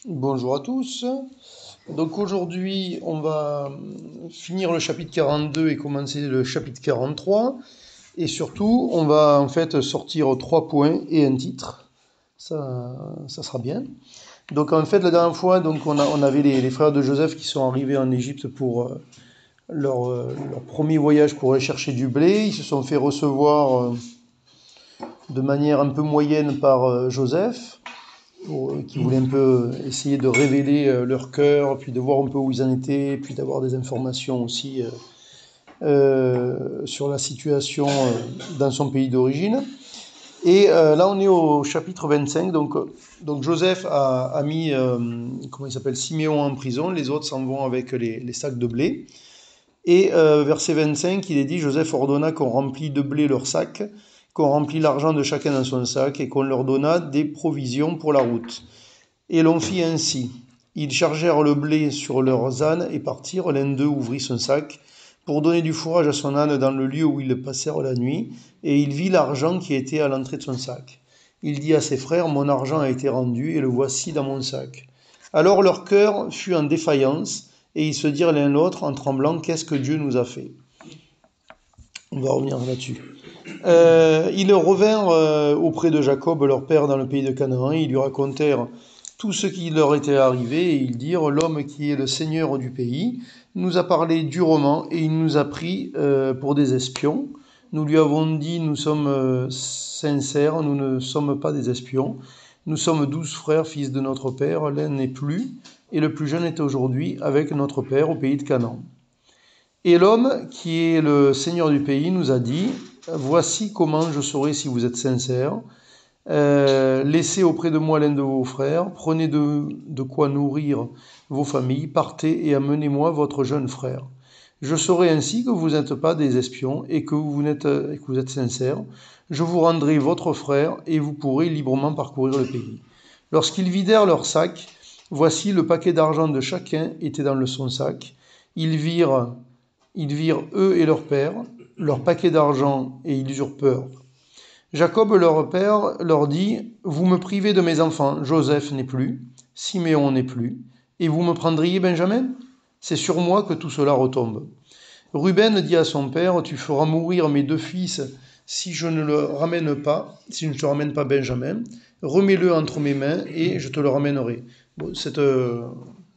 Bonjour à tous. Donc aujourd'hui, on va finir le chapitre 42 et commencer le chapitre 43. Et surtout, on va en fait sortir 3 points et un titre. Ça sera bien. Donc en fait, la dernière fois, donc on avait les frères de Joseph qui sont arrivés en Égypte pour leur premier voyage pour aller chercher du blé. Ils se sont fait recevoir de manière un peu moyenne par Joseph, qui voulaient un peu essayer de révéler leur cœur, puis de voir un peu où ils en étaient, puis d'avoir des informations aussi sur la situation dans son pays d'origine. Et là, on est au chapitre 25. Donc Joseph a mis, comment il s'appelle, Siméon en prison. Les autres s'en vont avec les sacs de blé. Et verset 25, il est dit, Joseph ordonna qu'on remplît de blé leurs sacs, qu'on remplit l'argent de chacun dans son sac, et qu'on leur donna des provisions pour la route. Et l'on fit ainsi. Ils chargèrent le blé sur leurs ânes et partirent. L'un d'eux ouvrit son sac pour donner du fourrage à son âne dans le lieu où ils passèrent la nuit, et il vit l'argent qui était à l'entrée de son sac. Il dit à ses frères, mon argent a été rendu, et le voici dans mon sac. Alors leur cœur fut en défaillance, et ils se dirent l'un l'autre en tremblant, qu'est-ce que Dieu nous a fait? On va revenir là-dessus. Ils revinrent auprès de Jacob, leur père, dans le pays de Canaan. Ils lui racontèrent tout ce qui leur était arrivé, et ils dirent, l'homme qui est le seigneur du pays nous a parlé durement, et il nous a pris pour des espions. Nous lui avons dit, nous sommes sincères, nous ne sommes pas des espions. Nous sommes 12 frères, fils de notre père, l'un n'est plus, et le plus jeune est aujourd'hui avec notre père au pays de Canaan. Et l'homme qui est le seigneur du pays nous a dit, voici comment je saurai si vous êtes sincères. Laissez auprès de moi l'un de vos frères, prenez de quoi nourrir vos familles, partez et amenez-moi votre jeune frère. Je saurai ainsi que vous n'êtes pas des espions et que vous êtes sincères. Je vous rendrai votre frère et vous pourrez librement parcourir le pays. Lorsqu'ils vidèrent leur sac, voici le paquet d'argent de chacun était dans son sac. Ils virent eux et leur père, leur paquet d'argent, et ils eurent peur. Jacob, leur père, leur dit, vous me privez de mes enfants, Joseph n'est plus, Siméon n'est plus, et vous me prendriez Benjamin? C'est sur moi que tout cela retombe. Ruben dit à son père, tu feras mourir mes 2 fils si je ne te ramène pas Benjamin. Remets-le entre mes mains et je te le ramènerai. Bon, cette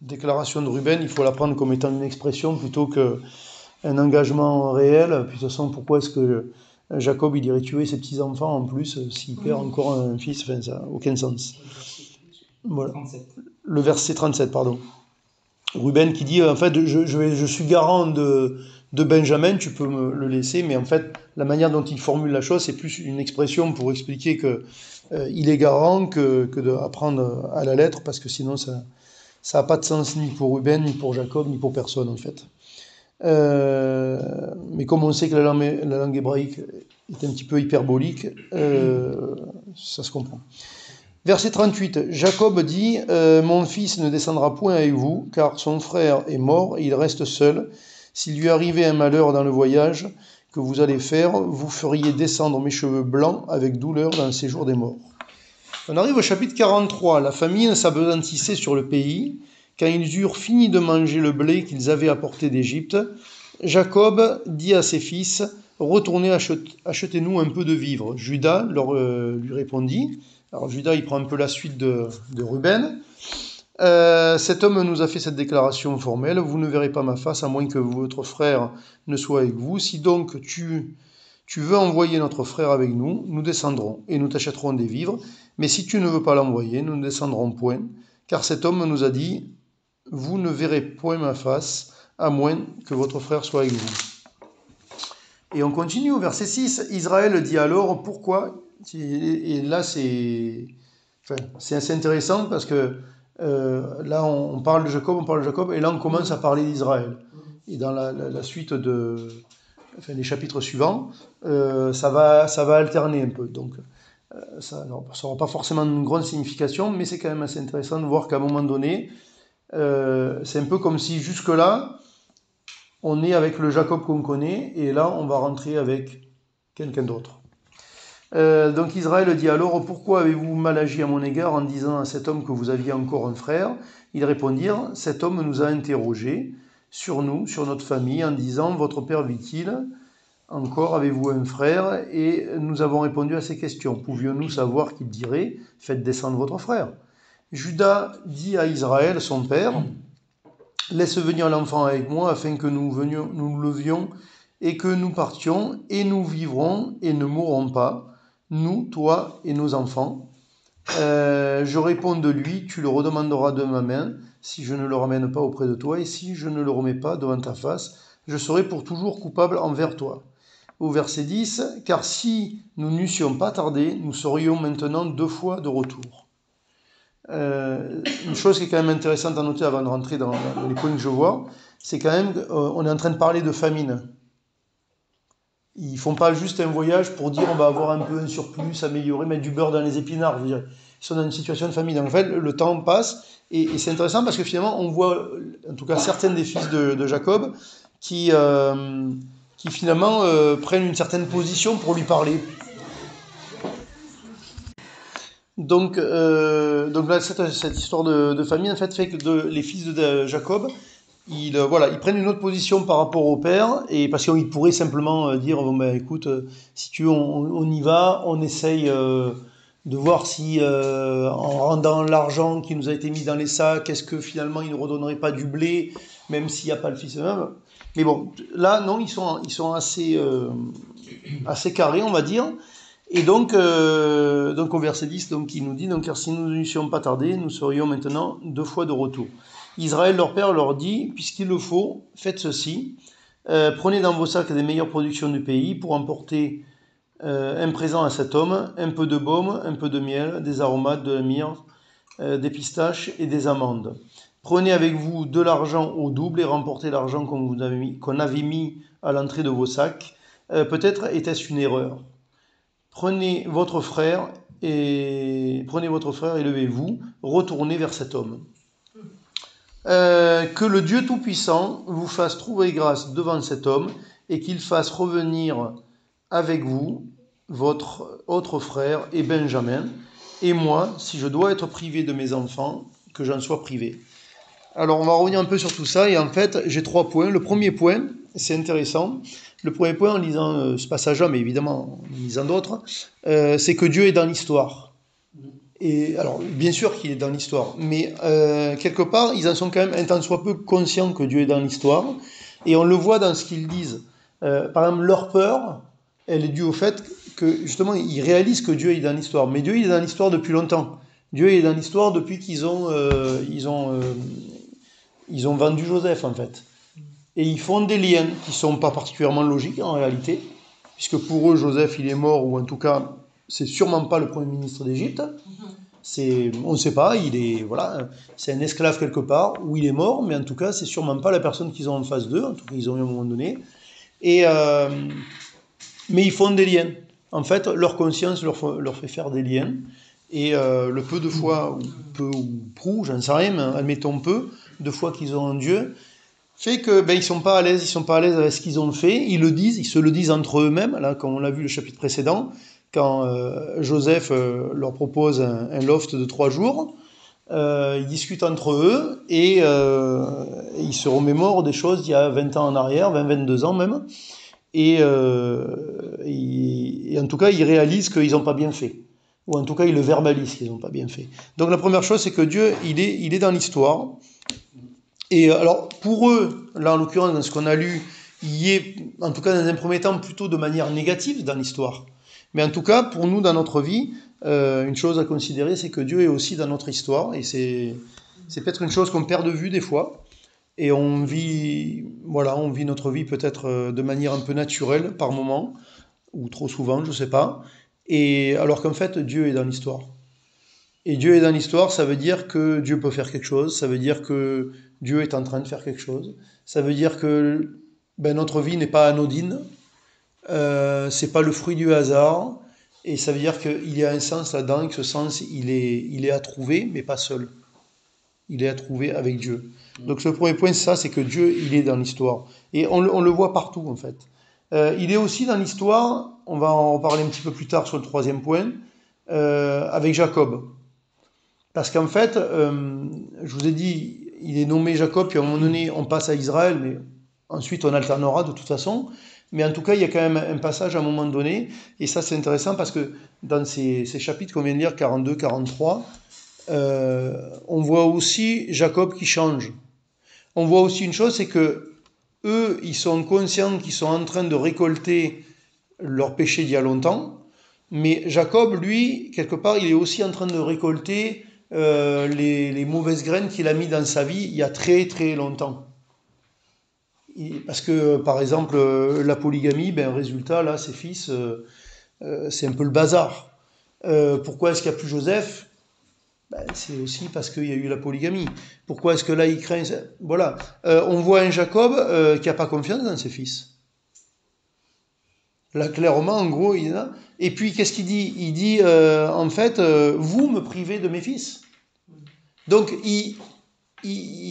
déclaration de Ruben, il faut la prendre comme étant une expression plutôt qu'un engagement réel. Puis de toute façon, pourquoi est-ce que Jacob il irait tuer ses petits-enfants en plus s'il perd encore un fils? Enfin, ça n'a aucun sens. Voilà. Le verset 37, pardon. Ruben qui dit en fait je suis garant de Benjamin, tu peux me le laisser, mais en fait la manière dont il formule la chose c'est plus une expression pour expliquer que il est garant que d'apprendre à la lettre, parce que sinon ça n'a pas de sens ni pour Ruben, ni pour Jacob, ni pour personne en fait. Mais comme on sait que la langue hébraïque est un petit peu hyperbolique, ça se comprend. Verset 38, Jacob dit, mon fils ne descendra point avec vous, car son frère est mort et il reste seul. S'il lui arrivait un malheur dans le voyage que vous allez faire, vous feriez descendre mes cheveux blancs avec douleur dans le séjour des morts. On arrive au chapitre 43. La famine s'appesantissait sur le pays. Quand ils eurent fini de manger le blé qu'ils avaient apporté d'Égypte, Jacob dit à ses fils, retournez, achetez-nous un peu de vivres. Judas lui répondit. Alors Judas, il prend un peu la suite de Ruben. Cet homme nous a fait cette déclaration formelle, vous ne verrez pas ma face à moins que votre frère ne soit avec vous. Si donc tu veux envoyer notre frère avec nous, nous descendrons et nous t'achèterons des vivres. Mais si tu ne veux pas l'envoyer, nous ne descendrons point, car cet homme nous a dit, vous ne verrez point ma face à moins que votre frère soit avec vous. Et on continue au verset 6. Israël dit alors, pourquoi? Et là, c'est assez intéressant parce que là, on parle de Jacob, et là, on commence à parler d'Israël. Et dans la suite les chapitres suivants, ça va alterner un peu. Donc, ça n'aura pas forcément une grande signification, mais c'est quand même assez intéressant de voir qu'à un moment donné, c'est un peu comme si jusque-là, on est avec le Jacob qu'on connaît, et là, on va rentrer avec quelqu'un d'autre. Donc Israël dit alors, pourquoi avez-vous mal agi à mon égard en disant à cet homme que vous aviez encore un frère? Ils répondirent, cet homme nous a interrogés sur nous, sur notre famille, en disant, votre père vit-il? Encore avez-vous un frère? Et nous avons répondu à ces questions. Pouvions-nous savoir qu'il dirait, faites descendre votre frère? Judas dit à Israël, son père, laisse venir l'enfant avec moi afin que nous nous levions et que nous partions, et nous vivrons et ne mourrons pas, nous, toi et nos enfants. Je réponds de lui, tu le redemanderas de ma main, si je ne le ramène pas auprès de toi, et si je ne le remets pas devant ta face, je serai pour toujours coupable envers toi. Au verset 10, car si nous n'eussions pas tardé, nous serions maintenant 2 fois de retour. Une chose qui est quand même intéressante à noter avant de rentrer dans les points que je vois, c'est quand même on est en train de parler de famine. Ils font pas juste un voyage pour dire on va avoir un peu un surplus, s'améliorer, mettre du beurre dans les épinards. Je veux dire, ils sont dans une situation de famine. En fait, le temps passe et c'est intéressant parce que finalement on voit, en tout cas certains des fils de Jacob, qui finalement prennent une certaine position pour lui parler. Donc là, cette histoire de famille, en fait, fait que les fils de Jacob, ils prennent une autre position par rapport au père, et parce qu'ils pourraient simplement dire, bon ben écoute, si tu veux, on y va, on essaye de voir si en rendant l'argent qui nous a été mis dans les sacs, est-ce que finalement il ne redonnerait pas du blé, même s'il n'y a pas le fils même. Mais bon, là non, ils sont assez carrés, on va dire. Et donc au verset 10, donc, il nous dit, donc, car si nous n'eussions pas tardé, nous serions maintenant 2 fois de retour. Israël, leur père, leur dit, puisqu'il le faut, faites ceci, prenez dans vos sacs les meilleures productions du pays pour emporter un présent à cet homme, un peu de baume, un peu de miel, des aromates, de la myrrhe, des pistaches et des amandes. Prenez avec vous de l'argent au double et remportez l'argent qu'on avait mis à l'entrée de vos sacs. Peut-être était-ce une erreur. Prenez votre frère et levez-vous, retournez vers cet homme. Que le Dieu Tout-Puissant vous fasse trouver grâce devant cet homme et qu'il fasse revenir avec vous votre autre frère et Benjamin, et moi, si je dois être privé de mes enfants, que j'en sois privé. Alors on va revenir un peu sur tout ça, et en fait j'ai 3 points. Le premier point, c'est intéressant. Le premier point, en lisant ce passage-là, mais évidemment en lisant d'autres, c'est que Dieu est dans l'histoire. Et alors, bien sûr qu'il est dans l'histoire, mais quelque part, ils en sont quand même un tant soit peu conscients que Dieu est dans l'histoire, et on le voit dans ce qu'ils disent. Par exemple, leur peur, elle est due au fait que, justement, ils réalisent que Dieu est dans l'histoire. Mais Dieu, il est dans l'histoire depuis longtemps. Dieu est dans l'histoire depuis qu'ils ont vendu Joseph, en fait. Et ils font des liens qui ne sont pas particulièrement logiques, en réalité, puisque pour eux, Joseph, il est mort, ou en tout cas, c'est sûrement pas le premier ministre d'Égypte. On ne sait pas, c'est un esclave quelque part, ou il est mort, mais en tout cas, c'est sûrement pas la personne qu'ils ont en face d'eux, en tout cas, ils ont eu à un moment donné. Mais ils font des liens. En fait, leur conscience leur fait faire des liens, et le peu de fois, ou prou, j'en sais rien, mais admettons peu, de fois qu'ils ont en Dieu, fait que ils sont pas à l'aise avec ce qu'ils ont fait, ils se le disent entre eux-mêmes, là, comme on l'a vu le chapitre précédent, quand Joseph leur propose un loft de 3 jours, ils discutent entre eux et ils se remémorent des choses d'il y a 20 ans en arrière, 22 ans même, et en tout cas ils réalisent qu'ils n'ont pas bien fait, ou en tout cas ils le verbalisent qu'ils n'ont pas bien fait. Donc la première chose, c'est que Dieu, il est dans l'histoire. Et alors, pour eux, là en l'occurrence, dans ce qu'on a lu, il est, en tout cas dans un premier temps, plutôt de manière négative dans l'histoire. Mais en tout cas, pour nous, dans notre vie, une chose à considérer, c'est que Dieu est aussi dans notre histoire, et c'est peut-être une chose qu'on perd de vue des fois, et on vit notre vie peut-être de manière un peu naturelle par moment, ou trop souvent, je ne sais pas, et alors qu'en fait, Dieu est dans l'histoire. Et Dieu est dans l'histoire, ça veut dire que Dieu peut faire quelque chose, ça veut dire que Dieu est en train de faire quelque chose, ça veut dire que notre vie n'est pas anodine, c'est pas le fruit du hasard, et ça veut dire qu'il y a un sens là-dedans, et que ce sens, il est à trouver, mais pas seul. Il est à trouver avec Dieu. Donc le premier point, c'est ça, c'est que Dieu, il est dans l'histoire. Et on le voit partout, en fait. il est aussi dans l'histoire, on va en reparler un petit peu plus tard sur le troisième point, avec Jacob. Parce qu'en fait, je vous ai dit, il est nommé Jacob, puis à un moment donné, on passe à Israël, mais ensuite on alternera de toute façon. Mais en tout cas, il y a quand même un passage à un moment donné, et ça c'est intéressant parce que dans ces chapitres qu'on vient de lire, 42, 43, on voit aussi Jacob qui change. On voit aussi une chose, c'est que eux, ils sont conscients qu'ils sont en train de récolter leur péché d'il y a longtemps, mais Jacob, lui, quelque part, il est aussi en train de récolter les mauvaises graines qu'il a mis dans sa vie il y a très très longtemps. Parce que, par exemple, la polygamie, ben, résultat, là, ses fils, c'est un peu le bazar. Pourquoi est-ce qu'il n'y a plus Joseph? Ben, c'est aussi parce qu'il y a eu la polygamie. Pourquoi est-ce que là, il craint? Voilà. On voit un Jacob qui n'a pas confiance dans ses fils. Là, clairement, en gros, il est là. Et puis, qu'est-ce qu'il dit? Il dit, en fait, vous me privez de mes fils. Donc,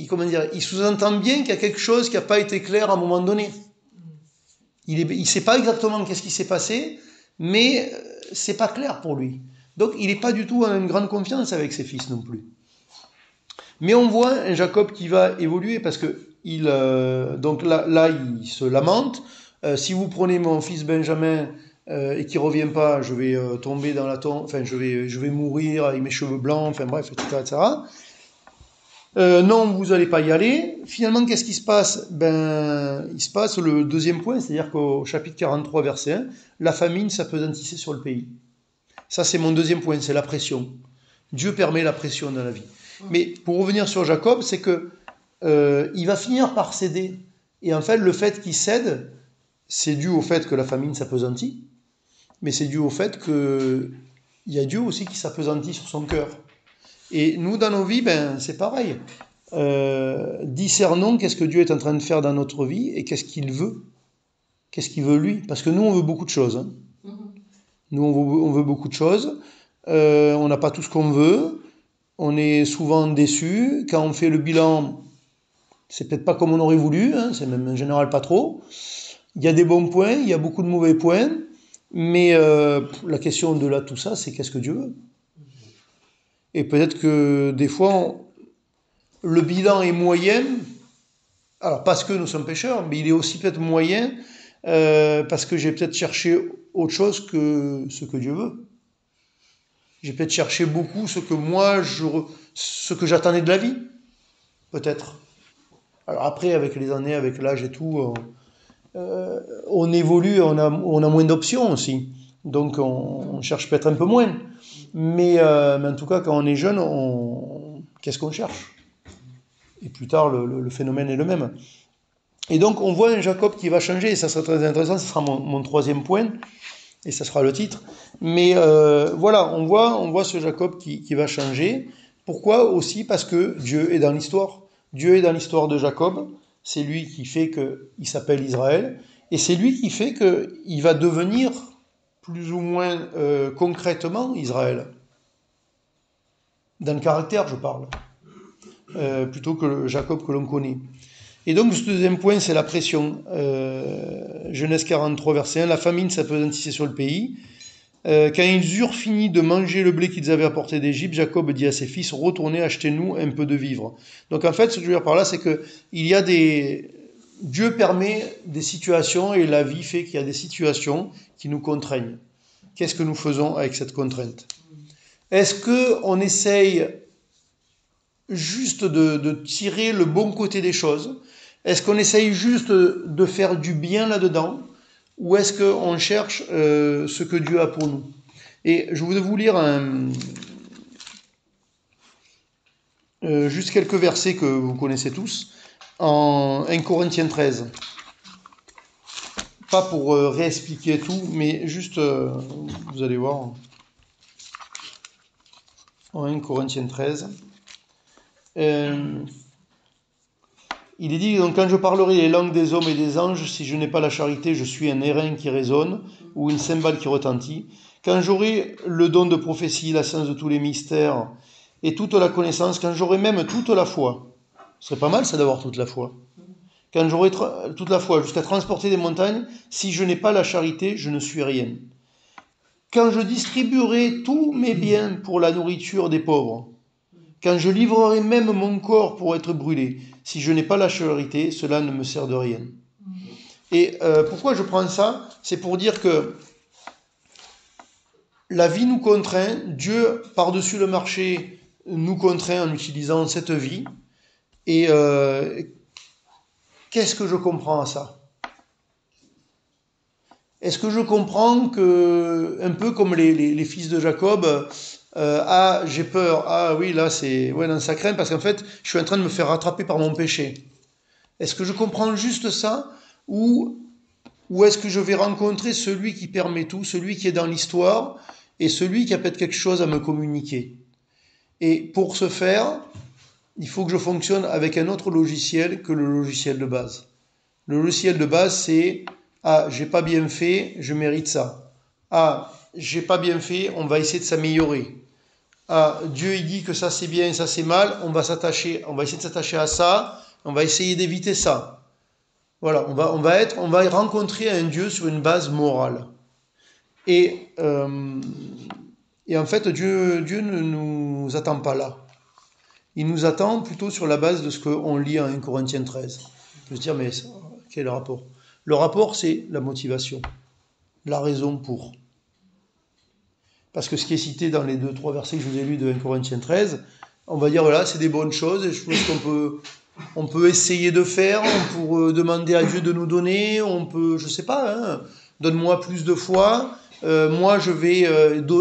comment dire, il sous-entend bien qu'il y a quelque chose qui n'a pas été clair à un moment donné. Il ne sait pas exactement qu'est-ce qui s'est passé, mais c'est pas clair pour lui. Donc, il n'est pas du tout en une grande confiance avec ses fils non plus. Mais on voit un Jacob qui va évoluer parce que donc là, il se lamente. Si vous prenez mon fils Benjamin et qu'il ne revient pas, je vais tomber dans la tombe, enfin, je vais mourir avec mes cheveux blancs, enfin bref, etc. etc. Non, vous n'allez pas y aller. Finalement, qu'est-ce qui se passe? Ben, il se passe le deuxième point, c'est-à-dire qu'au chapitre 43, verset 1, la famine s'appesantissait sur le pays. Ça, c'est mon deuxième point, c'est la pression. Dieu permet la pression dans la vie. Mais pour revenir sur Jacob, c'est que il va finir par céder. Et en fait, le fait qu'il cède, c'est dû au fait que la famine s'appesantit, mais c'est dû au fait qu'il y a Dieu aussi qui s'appesantit sur son cœur. Et nous, dans nos vies, ben, c'est pareil. Discernons qu'est-ce que Dieu est en train de faire dans notre vie et qu'est-ce qu'il veut. Qu'est-ce qu'il veut lui? Parce que nous, on veut beaucoup de choses. Hein. Nous, on veut beaucoup de choses. On n'a pas tout ce qu'on veut. On est souvent déçus. Quand on fait le bilan, c'est peut-être pas comme on aurait voulu. Hein, c'est même en général pas trop. Il y a des bons points, il y a beaucoup de mauvais points. Mais la question au-delà de tout ça, c'est qu'est-ce que Dieu veut? Et peut-être que des fois, le bilan est moyen, alors parce que nous sommes pécheurs, mais il est aussi peut-être moyen parce que j'ai peut-être cherché autre chose que ce que Dieu veut. J'ai peut-être cherché beaucoup ce que moi, ce que j'attendais de la vie, peut-être. Alors après, avec les années, avec l'âge et tout, on évolue, on a moins d'options aussi. Donc on cherche peut-être un peu moins. Mais en tout cas, quand on est jeune, qu'est-ce qu'on cherche? Et plus tard, le phénomène est le même. Et donc, on voit un Jacob qui va changer, et ça sera très intéressant, ce sera mon troisième point, et ça sera le titre. Mais voilà, on voit ce Jacob qui va changer. Pourquoi? Aussi parce que Dieu est dans l'histoire. Dieu est dans l'histoire de Jacob, c'est lui qui fait qu'il s'appelle Israël, et c'est lui qui fait qu'il va devenir plus ou moins concrètement Israël. Dans le caractère, je parle. Plutôt que le Jacob que l'on connaît. Et donc, ce deuxième point, c'est la pression. Genèse 43, verset 1, la famine s'appesantissait sur le pays. Quand ils eurent fini de manger le blé qu'ils avaient apporté d'Égypte, Jacob dit à ses fils, retournez, achetez-nous un peu de vivres. Donc en fait, ce que je veux dire par là, c'est que Dieu permet des situations et la vie fait qu'il y a des situations qui nous contraignent. Qu'est-ce que nous faisons avec cette contrainte? Est-ce qu'on essaye juste de tirer le bon côté des choses? Est-ce qu'on essaye juste de faire du bien là-dedans? Ou est-ce qu'on cherche ce que Dieu a pour nous? Et je voudrais vous lire juste quelques versets que vous connaissez tous, en 1 Corinthiens 13. Pas pour réexpliquer tout, mais juste, vous allez voir, en 1 Corinthiens 13. Il est dit, donc quand je parlerai les langues des hommes et des anges, si je n'ai pas la charité, je suis un airain qui résonne ou une cymbale qui retentit. Quand j'aurai le don de prophétie, la science de tous les mystères et toute la connaissance, quand j'aurai même toute la foi, ce serait pas mal ça d'avoir toute la foi. quand j'aurai toute la foi jusqu'à transporter des montagnes, si je n'ai pas la charité, je ne suis rien. Quand je distribuerai tous mes biens pour la nourriture des pauvres, quand je livrerai même mon corps pour être brûlé, si je n'ai pas la charité, cela ne me sert de rien. Et pourquoi je prends ça? C'est pour dire que la vie nous contraint, Dieu, par-dessus le marché, nous contraint en utilisant cette vie. Et qu'est-ce que je comprends à ça? Est-ce que je comprends que, un peu comme les fils de Jacob, ah, j'ai peur, ah oui, là, ouais, non, ça craint, parce qu'en fait, je suis en train de me faire rattraper par mon péché. Est-ce que je comprends juste ça? Ou est-ce que je vais rencontrer celui qui permet tout, celui qui est dans l'histoire, et celui qui a peut-être quelque chose à me communiquer? Et pour ce faire, il faut que je fonctionne avec un autre logiciel que le logiciel de base. Le logiciel de base, c'est « Ah, j'ai pas bien fait, je mérite ça. Ah, j'ai pas bien fait, on va essayer de s'améliorer. Ah, Dieu il dit que ça c'est bien, ça c'est mal, on va essayer de s'attacher à ça, on va essayer d'éviter ça. » Voilà, on va rencontrer un Dieu sur une base morale. Et en fait, Dieu ne nous attend pas là. Il nous attend plutôt sur la base de ce qu'on lit en 1 Corinthiens 13. Je veux dire, mais quel est le rapport? Le rapport, c'est la motivation, la raison pour. Parce que ce qui est cité dans les 2-3 versets que je vous ai lus de 1 Corinthiens 13, on va dire, voilà, c'est des bonnes choses, et je pense on peut essayer de faire, on peut demander à Dieu de nous donner, on peut, je sais pas, hein, donne-moi plus de foi, moi je vais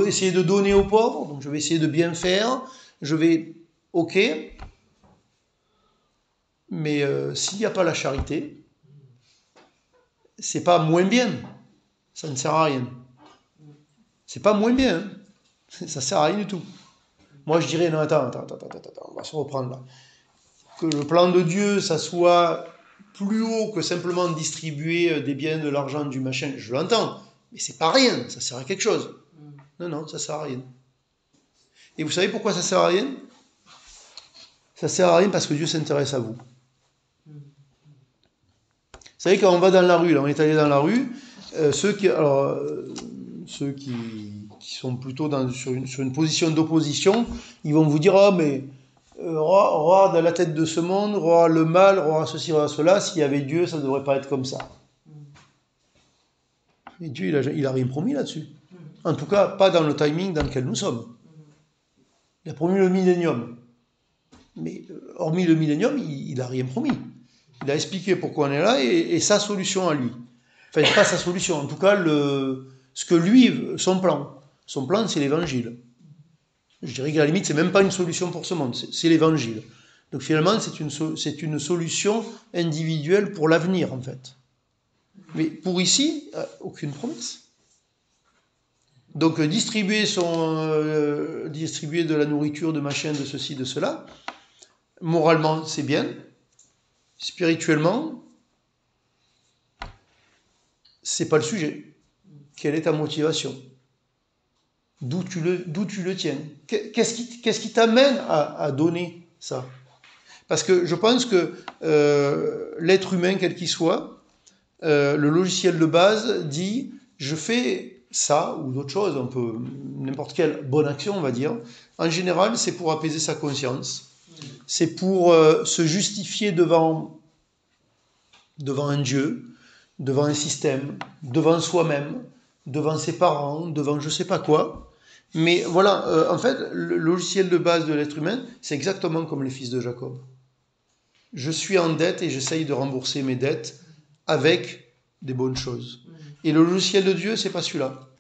essayer de donner aux pauvres, donc je vais essayer de bien faire, ok, mais s'il n'y a pas la charité, c'est pas moins bien, ça ne sert à rien. C'est pas moins bien, hein. Ça sert à rien du tout. Moi je dirais, non, attends, on va se reprendre là. Que le plan de Dieu, ça soit plus haut que simplement distribuer des biens, de l'argent, du machin, je l'entends, mais c'est pas rien, ça sert à quelque chose. Non, ça sert à rien. Et vous savez pourquoi ça sert à rien? Ça sert à rien parce que Dieu s'intéresse à vous. Vous savez, quand on va dans la rue, là, on est allé dans la rue, ceux qui sont plutôt sur une position d'opposition, ils vont vous dire, oh mais roi dans la tête de ce monde, roi le mal, roi ceci, roi cela, s'il y avait Dieu, ça ne devrait pas être comme ça. Et Dieu, il a rien promis là-dessus. En tout cas, pas dans le timing dans lequel nous sommes. Il a promis le millénium. Mais hormis le millénium, il n'a rien promis. Il a expliqué pourquoi on est là et sa solution à lui. Enfin, pas sa solution, en tout cas, ce que lui, son plan. Son plan, c'est l'évangile. Je dirais qu'à la limite, c'est même pas une solution pour ce monde, c'est l'évangile. Donc finalement, c'est une solution individuelle pour l'avenir, en fait. Mais pour ici, aucune promesse. Donc distribuer de la nourriture, de machin, de ceci, de cela, moralement, c'est bien. Spirituellement, c'est pas le sujet. Quelle est ta motivation? D'où tu le tiens? Qu'est-ce qui t'amène à donner ça? Parce que je pense que l'être humain, quel qu'il soit, le logiciel de base dit je fais ça ou d'autres choses, n'importe quelle bonne action, on va dire. En général, c'est pour apaiser sa conscience. C'est pour se justifier devant un Dieu, devant un système, devant soi-même, devant ses parents, devant je sais pas quoi. Mais voilà, en fait, le logiciel de base de l'être humain, c'est exactement comme les fils de Jacob. Je suis en dette et j'essaye de rembourser mes dettes avec des bonnes choses. Et le logiciel de Dieu, c'est pas celui-là.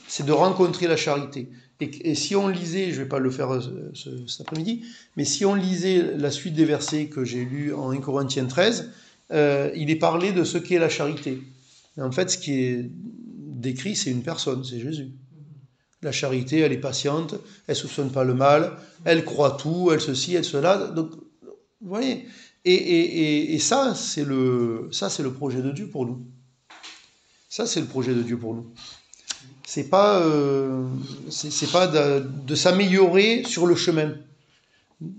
C'est de rencontrer la charité. Et si on lisait, je vais pas le faire cet après-midi, mais si on lisait la suite des versets que j'ai lus en 1 Corinthiens 13, il est parlé de ce qu'est la charité. Et en fait, ce qui est décrit, c'est une personne, c'est Jésus. La charité, elle est patiente, elle ne soupçonne pas le mal, elle croit tout, elle ceci, elle cela. Donc, vous voyez. Et ça, c'est le projet de Dieu pour nous. Ça, c'est le projet de Dieu pour nous. C'est pas de s'améliorer sur le chemin.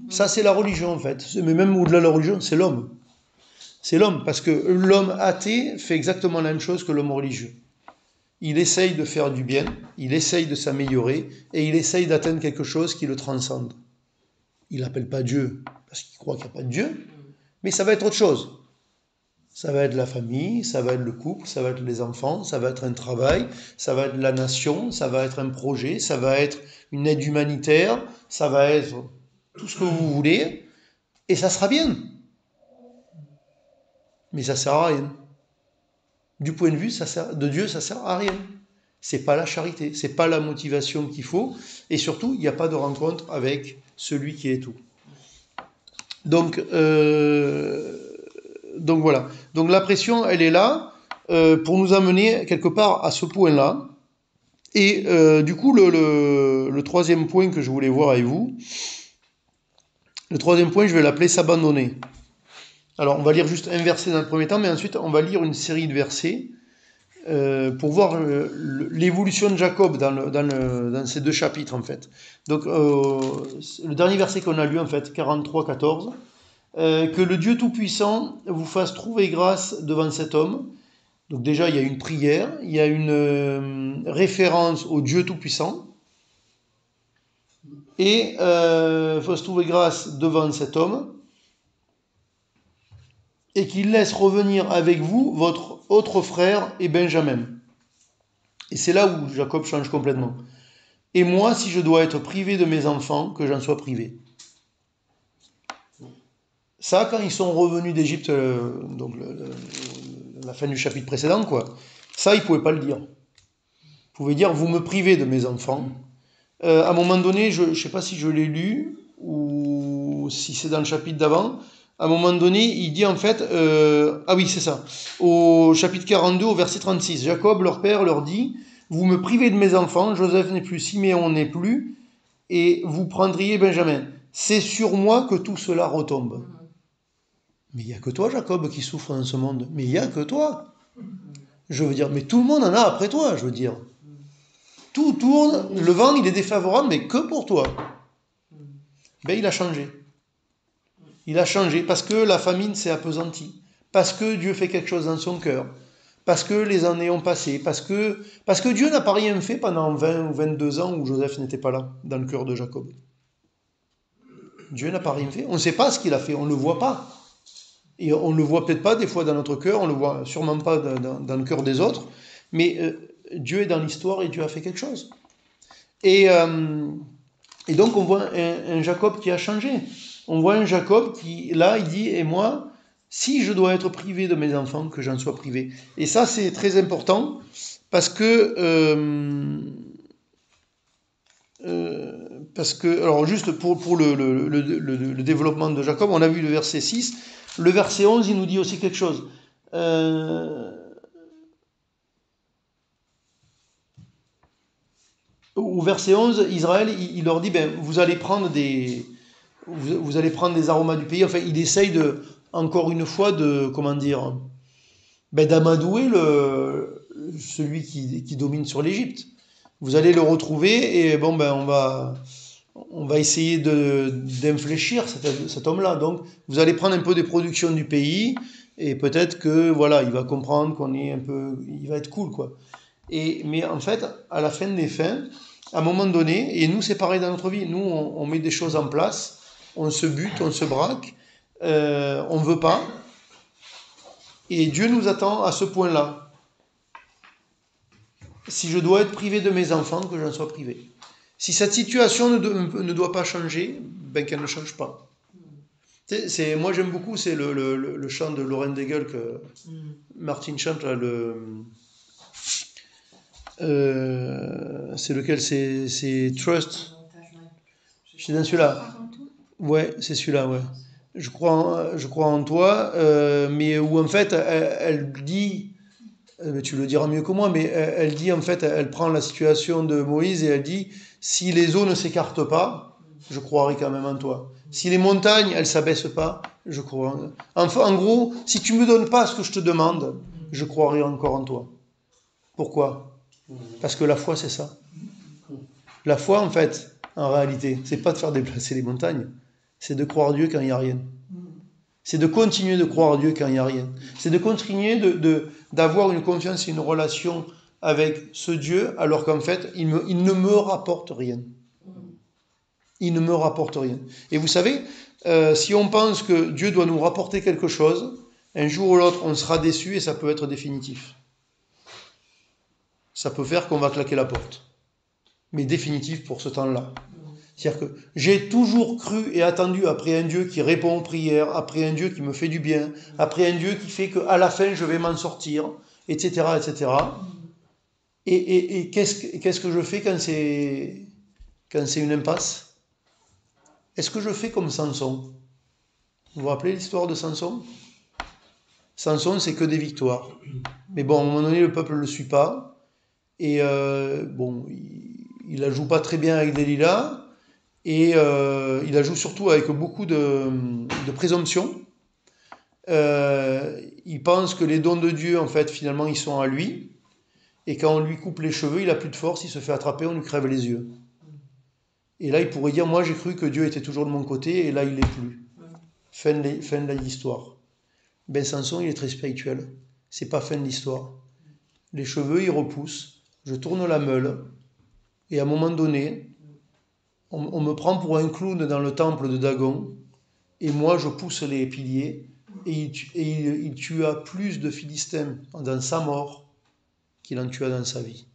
Ça, c'est la religion, en fait. Mais même au-delà de la religion, c'est l'homme. C'est l'homme, parce que l'homme athée fait exactement la même chose que l'homme religieux. Il essaye de faire du bien, il essaye de s'améliorer, et il essaye d'atteindre quelque chose qui le transcende. Il n'appelle pas Dieu, parce qu'il croit qu'il n'y a pas de Dieu, mais ça va être autre chose. Ça va être la famille, ça va être le couple, ça va être les enfants, ça va être un travail, ça va être la nation, ça va être un projet, ça va être une aide humanitaire, ça va être tout ce que vous voulez, et ça sera bien. Mais ça sert à rien. Du point de vue de Dieu, ça sert à rien. C'est pas la charité, c'est pas la motivation qu'il faut, et surtout, il n'y a pas de rencontre avec celui qui est tout. Donc voilà. Donc la pression, elle est là pour nous amener quelque part à ce point-là. Et du coup, le troisième point que je voulais voir avec vous, le troisième point, je vais l'appeler s'abandonner. Alors, on va lire juste un verset dans le premier temps, mais ensuite, on va lire une série de versets pour voir l'évolution de Jacob dans ces deux chapitres, en fait. Donc, le dernier verset qu'on a lu, en fait, 43-14, que le Dieu Tout-Puissant vous fasse trouver grâce devant cet homme. Donc déjà, il y a une prière, il y a une référence au Dieu Tout-Puissant, et il faut se trouver grâce devant cet homme, et qu'il laisse revenir avec vous votre autre frère et Benjamin. Et c'est là où Jacob change complètement. Et moi, si je dois être privé de mes enfants, que j'en sois privé. Ça, quand ils sont revenus d'Égypte, donc la fin du chapitre précédent, quoi, ça, ils ne pouvaient pas le dire. Ils pouvaient dire, vous me privez de mes enfants. À un moment donné, je ne sais pas si je l'ai lu, ou si c'est dans le chapitre d'avant, à un moment donné, il dit en fait, ah oui, c'est ça, au chapitre 42, au verset 36, Jacob, leur père, leur dit, vous me privez de mes enfants, Joseph n'est plus, Siméon n'est plus, et vous prendriez Benjamin. C'est sur moi que tout cela retombe. Mais il n'y a que toi, Jacob, qui souffre dans ce monde. Mais il n'y a que toi. Je veux dire, mais tout le monde en a après toi, je veux dire. Tout tourne, le vent, il est défavorable, mais que pour toi. Ben, il a changé. Il a changé parce que la famine s'est appesantie, parce que Dieu fait quelque chose dans son cœur, parce que les années ont passé, parce que Dieu n'a pas rien fait pendant 20 ou 22 ans où Joseph n'était pas là, dans le cœur de Jacob. Dieu n'a pas rien fait. On ne sait pas ce qu'il a fait, on ne le voit pas. Et on ne le voit peut-être pas des fois dans notre cœur, on ne le voit sûrement pas dans le cœur des autres, mais Dieu est dans l'histoire et Dieu a fait quelque chose. Et donc on voit un Jacob qui a changé. On voit un Jacob qui, là, il dit, et moi, si je dois être privé de mes enfants, que j'en sois privé. Et ça, c'est très important, parce que, alors juste pour le développement de Jacob, on a vu le verset 6, le verset 11, il nous dit aussi quelque chose. Au verset 11, Israël, il leur dit, ben, vous allez prendre des aromas du pays. Enfin, il essaye encore une fois comment dire, ben, d'amadouer celui qui domine sur l'Égypte. Vous allez le retrouver et bon, ben, on va essayer d'infléchir cet homme-là. Donc, vous allez prendre un peu des productions du pays et peut-être que, voilà, il va comprendre il va être cool, quoi. Mais en fait, à la fin des fins, à un moment donné, et nous c'est pareil dans notre vie, nous on met des choses en place, on se bute, on se braque, on ne veut pas, et Dieu nous attend à ce point-là. Si je dois être privé de mes enfants, que j'en sois privé. Si cette situation ne doit pas changer, ben qu'elle ne change pas. Moi j'aime beaucoup, c'est le chant de Lauren Daigle que Martin chante, là, c'est lequel? C'est Trust. C'est dans celui-là. Ouais, c'est celui-là, ouais. Je crois en toi, mais où en fait elle dit, tu le diras mieux que moi, mais elle dit en fait, elle prend la situation de Moïse et elle dit, si les eaux ne s'écartent pas, je croirai quand même en toi. Si les montagnes, elles s'abaissent pas, je crois. Enfin, en gros, si tu me donnes pas ce que je te demande, je croirai encore en toi. Pourquoi? Parce que la foi, c'est ça. La foi, en fait, en réalité, c'est pas de faire déplacer les montagnes, c'est de croire Dieu quand il n'y a rien. C'est de continuer de croire en Dieu quand il n'y a rien. C'est de continuer d'avoir une confiance et une relation avec ce Dieu, alors qu'en fait, il ne me rapporte rien. Il ne me rapporte rien. Et vous savez, si on pense que Dieu doit nous rapporter quelque chose, un jour ou l'autre, on sera déçu et ça peut être définitif. Ça peut faire qu'on va claquer la porte. Mais définitif pour ce temps-là. C'est-à-dire que j'ai toujours cru et attendu après un Dieu qui répond aux prières, après un Dieu qui me fait du bien, après un Dieu qui fait qu'à la fin je vais m'en sortir, etc., etc. Et qu'est-ce que je fais quand c'est une impasse? Est-ce que je fais comme Samson? Vous vous rappelez l'histoire de Samson? Samson, c'est que des victoires. Mais bon, à un moment donné, le peuple ne le suit pas. Et bon, il la joue pas très bien avec Delilah. Et il la joue surtout avec beaucoup de présomption. Il pense que les dons de Dieu, en fait, finalement, ils sont à lui. Et quand on lui coupe les cheveux, il n'a plus de force, il se fait attraper, on lui crève les yeux. Et là, il pourrait dire, moi, j'ai cru que Dieu était toujours de mon côté, et là, il l'est plus. Fin de l'histoire. Ben Samson, il est très spirituel. C'est pas fin de l'histoire. Les cheveux, ils repoussent. Je tourne la meule. Et à un moment donné, on me prend pour un clown dans le temple de Dagon. Et moi, je pousse les piliers. Et il tua plus de Philistins dans sa mort qu'il en tua dans sa vie.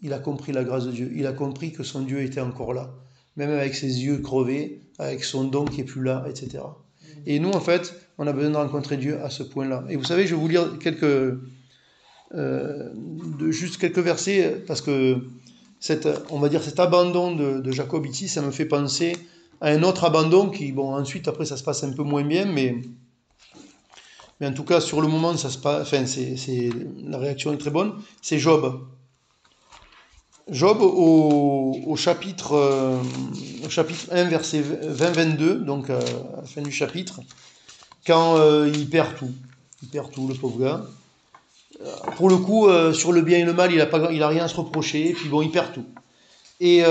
Il a compris la grâce de Dieu. Il a compris que son Dieu était encore là. Même avec ses yeux crevés, avec son don qui est plus là, etc. Et nous, en fait, on a besoin de rencontrer Dieu à ce point-là. Et vous savez, je vais vous lire juste quelques versets, parce que on va dire cet abandon de Jacob ici, ça me fait penser à un autre abandon qui, bon, ensuite, après, ça se passe un peu moins bien, mais en tout cas, sur le moment, ça se passe, enfin, la réaction est très bonne. C'est Job. Job, au chapitre 1, verset 20-22, donc à la fin du chapitre, quand il perd tout, le pauvre gars. Pour le coup, sur le bien et le mal, il a rien à se reprocher, et puis bon, il perd tout. Et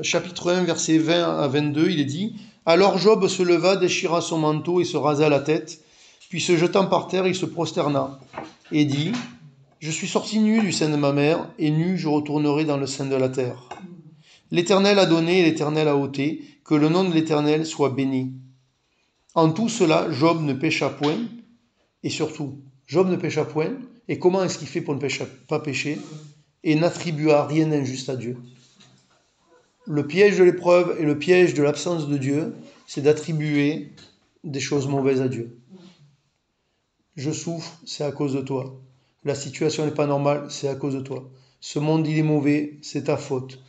chapitre 1, verset 20 à 22, il est dit « Alors Job se leva, déchira son manteau et se rasa la tête, puis se jetant par terre, il se prosterna, et dit « Je suis sorti nu du sein de ma mère, et nu je retournerai dans le sein de la terre. L'Éternel a donné et l'Éternel a ôté, que le nom de l'Éternel soit béni. » En tout cela, Job ne pécha point, et surtout, Job ne pécha point, et comment est-ce qu'il fait pour ne pas pécher? Et n'attribua rien d'injuste à Dieu. Le piège de l'épreuve et le piège de l'absence de Dieu, c'est d'attribuer des choses mauvaises à Dieu. Je souffre, c'est à cause de toi. La situation n'est pas normale, c'est à cause de toi. Ce monde, il est mauvais, c'est ta faute.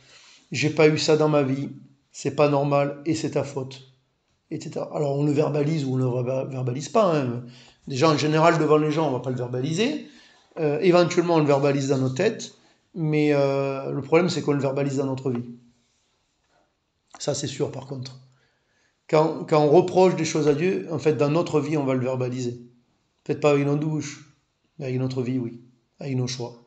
J'ai pas eu ça dans ma vie, c'est pas normal et c'est ta faute. Etc. Alors on le verbalise ou on le verbalise pas. Hein. Déjà, en général, devant les gens, on va pas le verbaliser. Éventuellement, on le verbalise dans nos têtes. Mais le problème, c'est qu'on le verbalise dans notre vie. Ça, c'est sûr, par contre. Quand on reproche des choses à Dieu, en fait, dans notre vie, on va le verbaliser. Peut-être pas avec nos douches, mais avec notre vie, oui. Avec nos choix.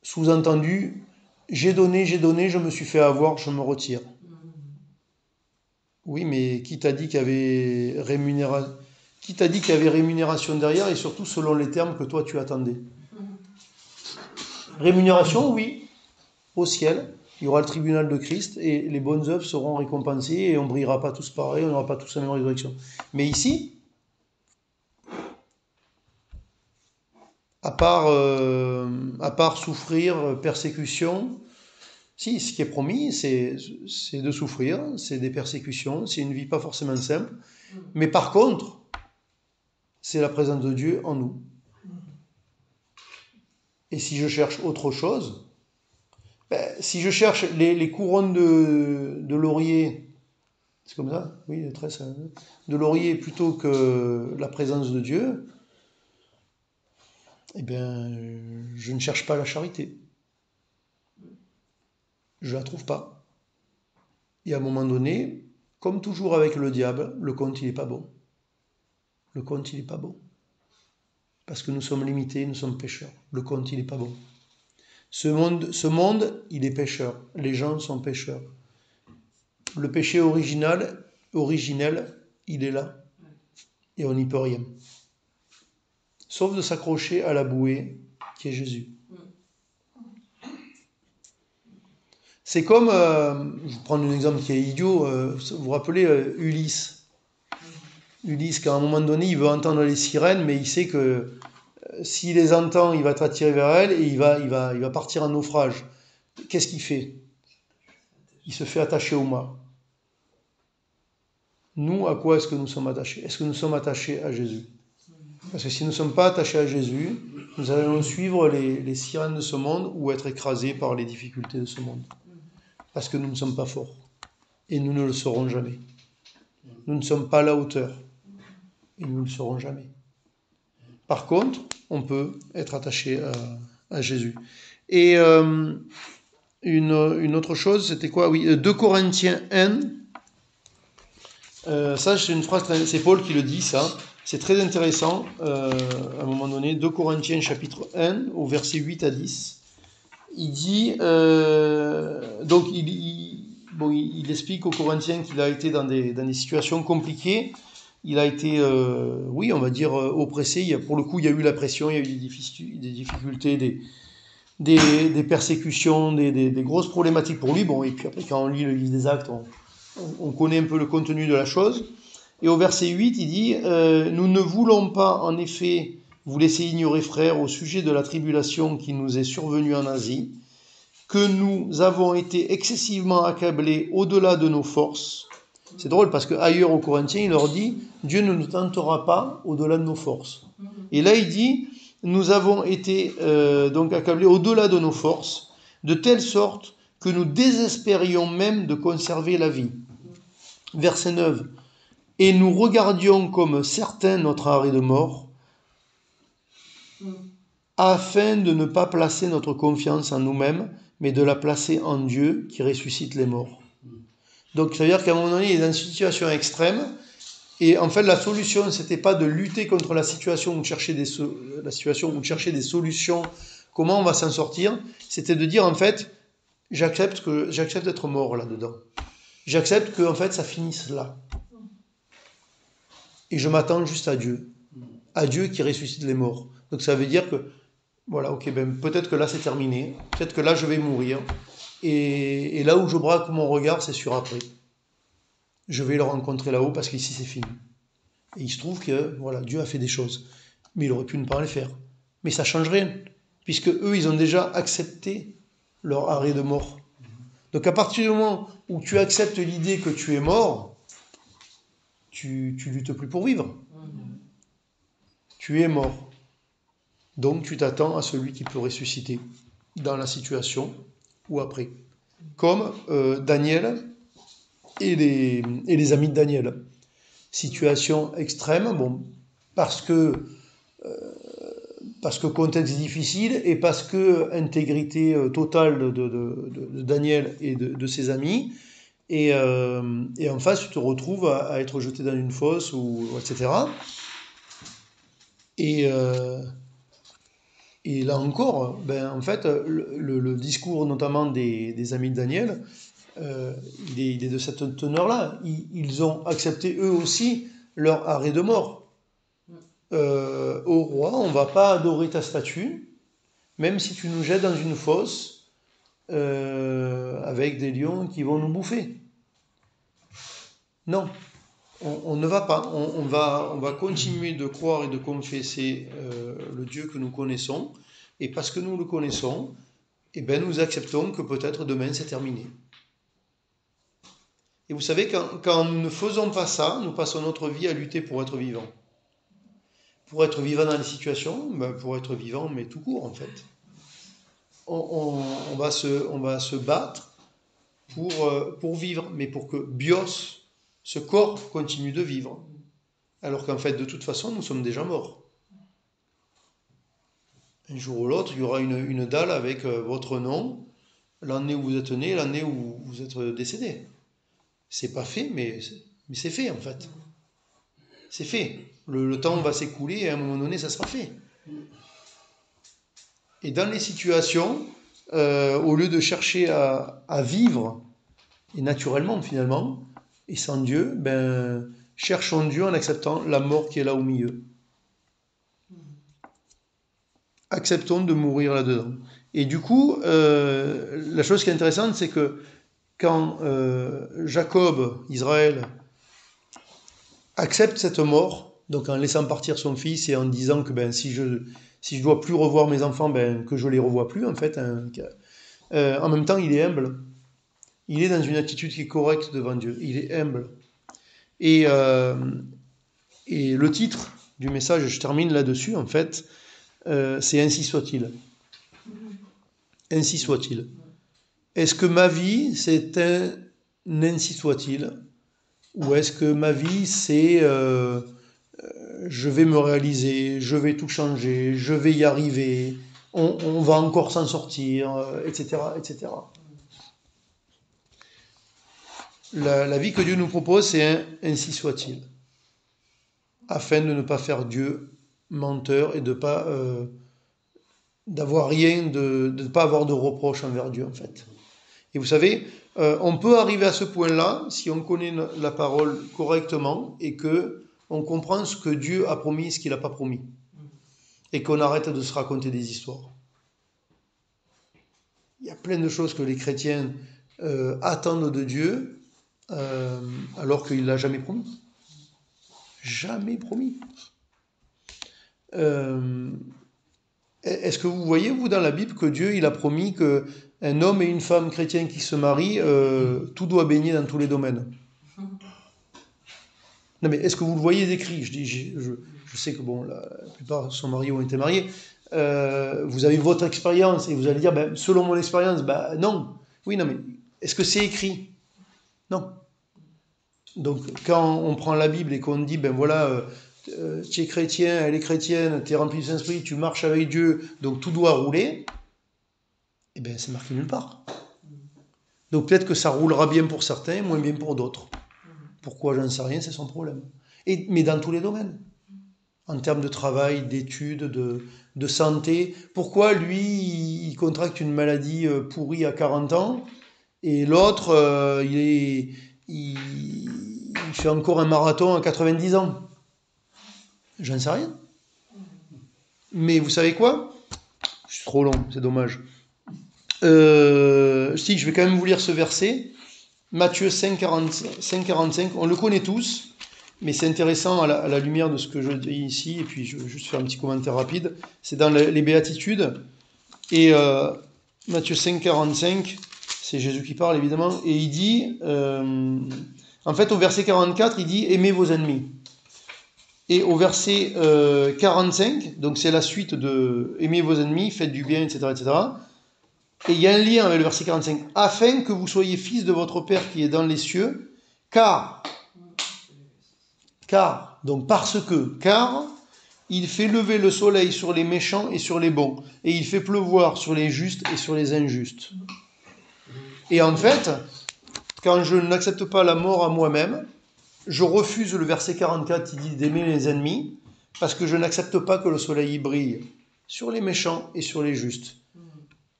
Sous-entendu, j'ai donné, je me suis fait avoir, je me retire. Oui, mais qui t'a dit qu'il y avait rémunération derrière, et surtout selon les termes que toi tu attendais? Rémunération, oui, au ciel. Il y aura le tribunal de Christ et les bonnes œuvres seront récompensées et on ne brillera pas tous pareil, on n'aura pas tous la même résurrection. Mais ici, à part souffrir, persécution, si, ce qui est promis, c'est de souffrir, c'est des persécutions, c'est une vie pas forcément simple. Mais par contre, c'est la présence de Dieu en nous. Et si je cherche autre chose, si je cherche les couronnes de laurier, c'est comme ça, oui, de laurier plutôt que la présence de Dieu, eh bien, je ne cherche pas la charité. Je ne la trouve pas. Et à un moment donné, comme toujours avec le diable, le compte, il n'est pas bon. Le compte, il n'est pas bon. Parce que nous sommes limités, nous sommes pécheurs. Le compte, il n'est pas bon. Ce monde, il est pécheur. Les gens sont pécheurs. Le péché original, originel, il est là. Et on n'y peut rien. Sauf de s'accrocher à la bouée qui est Jésus. C'est comme, je vais prendre un exemple qui est idiot, vous vous rappelez Ulysse. Ulysse, qu'à un moment donné, il veut entendre les sirènes, mais il sait que s'il les entend, il va être attiré vers elles et il va partir en naufrage. Qu'est-ce qu'il fait? Il se fait attacher au mât. Nous, à quoi est-ce que nous sommes attachés? Est-ce que nous sommes attachés à Jésus? Parce que si nous ne sommes pas attachés à Jésus, nous allons suivre les sirènes de ce monde ou être écrasés par les difficultés de ce monde. Parce que nous ne sommes pas forts. Et nous ne le serons jamais. Nous ne sommes pas à la hauteur. Et nous ne le serons jamais. Par contre, on peut être attaché à Jésus. Et une autre chose, c'était quoi? Oui, 2 Corinthiens 1. Ça, c'est une phrase, c'est Paul qui le dit, ça. C'est très intéressant, à un moment donné. 2 Corinthiens chapitre 1, au verset 8 à 10. Il dit, donc il explique aux Corinthiens qu'il a été dans des situations compliquées. Il a été, oui, on va dire, oppressé. Pour le coup, il y a eu la pression, il y a eu des difficultés, des persécutions, des grosses problématiques pour lui. Bon, et puis après, quand on lit le livre des Actes, on connaît un peu le contenu de la chose. Et au verset 8, il dit, nous ne voulons pas, en effet, vous laisser ignorer, frères, au sujet de la tribulation qui nous est survenue en Asie, que nous avons été excessivement accablés au-delà de nos forces. C'est drôle parce qu'ailleurs aux Corinthiens, il leur dit, Dieu ne nous tentera pas au-delà de nos forces. Et là, il dit, nous avons été donc accablés au-delà de nos forces, de telle sorte que nous désespérions même de conserver la vie. Verset 9. Et nous regardions comme certains notre arrêt de mort, afin de ne pas placer notre confiance en nous-mêmes, mais de la placer en Dieu qui ressuscite les morts. Donc ça veut dire qu'à un moment donné, il est dans une situation extrême, et en fait la solution, c'était pas de lutter contre la situation ou de chercher des solutions, comment on va s'en sortir, c'était de dire en fait, j'accepte d'être mort là-dedans. J'accepte que en fait ça finisse là. Et je m'attends juste à Dieu qui ressuscite les morts. Donc ça veut dire que, voilà, ok, ben peut-être que là c'est terminé, peut-être que là je vais mourir, et là où je braque mon regard, c'est sur après. Je vais le rencontrer là-haut parce qu'ici c'est fini. Et il se trouve que, voilà, Dieu a fait des choses, mais il aurait pu ne pas les faire. Mais ça ne change rien, puisque eux, ils ont déjà accepté leur arrêt de mort. Donc à partir du moment où tu acceptes l'idée que tu es mort, tu luttes plus pour vivre. Tu es mort. Donc tu t'attends à celui qui peut ressusciter dans la situation ou après. Comme Daniel et les amis de Daniel. Situation extrême, bon, parce que contexte difficile et parce que intégrité totale de Daniel et de ses amis. Et en face, tu te retrouves à être jeté dans une fosse, etc. Et là encore, ben, en fait, le discours notamment des amis de Daniel, il est de cette teneur-là. Ils ont accepté eux aussi leur arrêt de mort. Au roi, on ne va pas adorer ta statue, même si tu nous jettes dans une fosse avec des lions qui vont nous bouffer. Non, on ne va pas. On va continuer de croire et de confesser le Dieu que nous connaissons, et parce que nous le connaissons, eh ben, nous acceptons que peut-être demain c'est terminé. Et vous savez, quand nous ne faisons pas ça, nous passons notre vie à lutter pour être vivants. Pour être vivant dans les situations, ben pour être vivant, mais tout court en fait. On va se battre pour vivre, mais pour que bios, ce corps, continue de vivre. Alors qu'en fait, de toute façon, nous sommes déjà morts. Un jour ou l'autre, il y aura une dalle avec votre nom, l'année où vous êtes né, l'année où vous êtes décédé. C'est pas fait, mais c'est fait en fait. C'est fait. Le temps va s'écouler et à un moment donné, ça sera fait. Et dans les situations, au lieu de chercher à vivre, et naturellement finalement, et sans Dieu, ben, cherchons Dieu en acceptant la mort qui est là au milieu. Acceptons de mourir là-dedans. Et du coup, la chose qui est intéressante, c'est que quand Jacob, Israël, accepte cette mort, donc en laissant partir son fils et en disant que ben, si je dois plus revoir mes enfants, ben, que je les revois plus, en fait, hein, en même temps, il est humble. Il est dans une attitude qui est correcte devant Dieu. Il est humble. Et, et le titre du message, je termine là-dessus, en fait, c'est Ainsi soit-il. Ainsi soit-il. Est-ce que ma vie, c'est un ainsi soit-il? Ou est-ce que ma vie, c'est je vais me réaliser, je vais tout changer, je vais y arriver, on va encore s'en sortir, etc., etc. La vie que Dieu nous propose, c'est un ainsi soit-il, afin de ne pas faire Dieu menteur et de pas d'avoir rien, de ne pas avoir de reproches envers Dieu en fait. Et vous savez, on peut arriver à ce point-là si on connaît la parole correctement et que on comprend ce que Dieu a promis et ce qu'il n'a pas promis. Et qu'on arrête de se raconter des histoires. Il y a plein de choses que les chrétiens attendent de Dieu alors qu'il ne l'a jamais promis. Jamais promis. Est-ce que vous voyez, vous, dans la Bible, que Dieu il a promis qu'un homme et une femme chrétiens qui se marient, tout doit baigner dans tous les domaines? Non, mais est-ce que vous le voyez écrit? Je sais que bon, la plupart sont mariés ou ont été mariés. Vous avez votre expérience et vous allez dire, ben, selon mon expérience, ben, non. Oui, non, mais est-ce que c'est écrit? Non. Donc, quand on prend la Bible et qu'on dit, ben voilà, tu es chrétien, elle est chrétienne, tu es rempli du Saint-Esprit, tu marches avec Dieu, donc tout doit rouler, eh bien, c'est marqué nulle part. Donc, peut-être que ça roulera bien pour certains, moins bien pour d'autres. Pourquoi, j'en sais rien, c'est son problème. Mais dans tous les domaines. En termes de travail, d'études, de santé. Pourquoi lui, il contracte une maladie pourrie à 40 ans et l'autre, il fait encore un marathon à 90 ans? J'en sais rien. Mais vous savez quoi? Je suis trop long, c'est dommage. Si, je vais quand même vous lire ce verset. Matthieu 5, 45, on le connaît tous. Mais c'est intéressant à la lumière de ce que je dis ici, et puis je vais juste faire un petit commentaire rapide. C'est dans les Béatitudes, et Matthieu 5, 45, c'est Jésus qui parle évidemment, et il dit, en fait au verset 44, il dit « Aimez vos ennemis ». Et au verset 45, donc c'est la suite de « Aimez vos ennemis, faites du bien, etc. etc. » Et il y a un lien avec le verset 45, « Afin que vous soyez fils de votre Père qui est dans les cieux, car, donc parce que, car il fait lever le soleil sur les méchants et sur les bons, et il fait pleuvoir sur les justes et sur les injustes. » Et en fait, quand je n'accepte pas la mort à moi-même, je refuse le verset 44 qui dit d'aimer les ennemis, parce que je n'accepte pas que le soleil brille sur les méchants et sur les justes.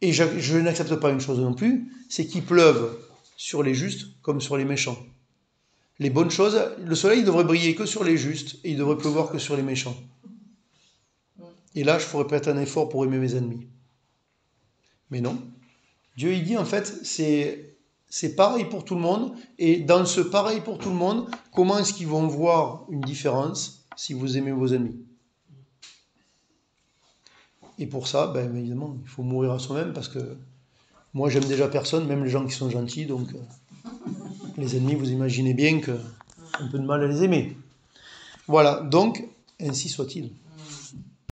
Et je n'accepte pas une chose non plus, c'est qu'il pleuve sur les justes comme sur les méchants. Les bonnes choses, le soleil devrait briller que sur les justes et il devrait pleuvoir que sur les méchants. Et là, je ferais peut-être un effort pour aimer mes ennemis. Mais non. Dieu, il dit en fait, c'est pareil pour tout le monde. Et dans ce pareil pour tout le monde, comment est-ce qu'ils vont voir une différence si vous aimez vos ennemis? Et pour ça, ben, évidemment, il faut mourir à soi-même parce que moi, j'aime déjà personne, même les gens qui sont gentils. Donc, les ennemis, vous imaginez bien qu'on a un peu de mal à les aimer. Voilà, donc, ainsi soit-il.